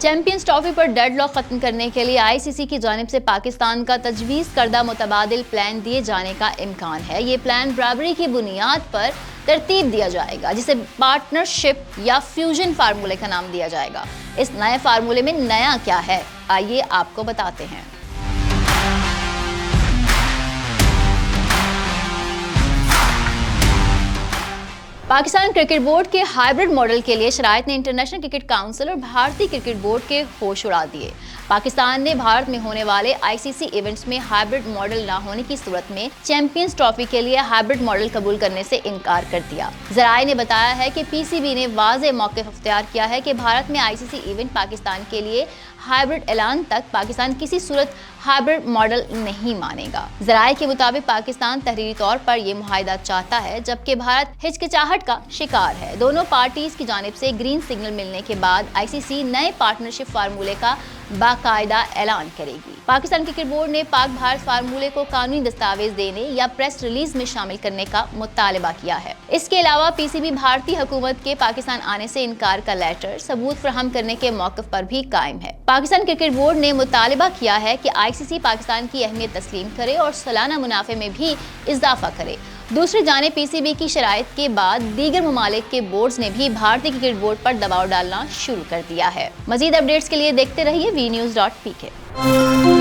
Champions trophy پر dead lock ختم کرنے کے لیے ICC کی جانب سے پاکستان کا تجویز کردہ متبادل پلان دیے جانے کا امکان ہے۔ یہ پلان برابری کی بنیاد پر ترتیب دیا جائے گا، جسے پارٹنرشپ یا فیوژن فارمولے کا نام دیا جائے گا۔ اس نئے فارمولے میں نیا کیا ہے، آئیے آپ کو بتاتے ہیں۔ پاکستان کرکٹ بورڈ کے ہائبرڈ ماڈل کے لیے شرائط نے انٹرنیشنل کرکٹ کونسل اور بھارتی کرکٹ بورڈ کے ہوش اڑا دیے۔ پاکستان نے بھارت میں ہونے والے ICC ایونٹس میں ہائبرڈ ماڈل نہ ہونے کی صورت میں چیمپئنز ٹرافی کے لیے ہائبرڈ ماڈل قبول کرنے سے انکار کر دیا۔ ذرائع نے بتایا ہے کہ PCB نے واضح موقف اختیار کیا ہے کہ بھارت میں ICC ایونٹ پاکستان کے لیے ہائبرڈ اعلان تک پاکستان کسی صورت ہائبرڈ ماڈل نہیں مانے گا۔ ذرائع کے مطابق پاکستان تحریری طور پر یہ معاہدہ چاہتا ہے، جبکہ بھارت ہچکچاہٹ کا شکار ہے۔ دونوں پارٹیز کی جانب سے گرین سگنل ملنے کے بعد ICC نئے پارٹنرشپ فارمولے کا باقاعدہ اعلان کرے گی۔ پاکستان کرکٹ بورڈ نے پاک بھارت فارمولے کو قانونی دستاویز دینے یا پریس ریلیز میں شامل کرنے کا مطالبہ کیا ہے۔ اس کے علاوہ PCB بھارتی حکومت کے پاکستان آنے سے انکار کا لیٹر ثبوت فراہم کرنے کے موقف پر بھی قائم ہے۔ پاکستان کرکٹ بورڈ نے مطالبہ کیا ہے کہ ICC پاکستان کی اہمیت تسلیم کرے اور سالانہ منافع میں بھی اضافہ کرے۔ دوسری جانب PCB کی شرائط کے بعد دیگر ممالک کے بورڈز نے بھی بھارتی کرکٹ بورڈ پر دباؤ ڈالنا شروع کر دیا ہے۔ مزید اپڈیٹس کے لیے دیکھتے رہیے VNews.pk۔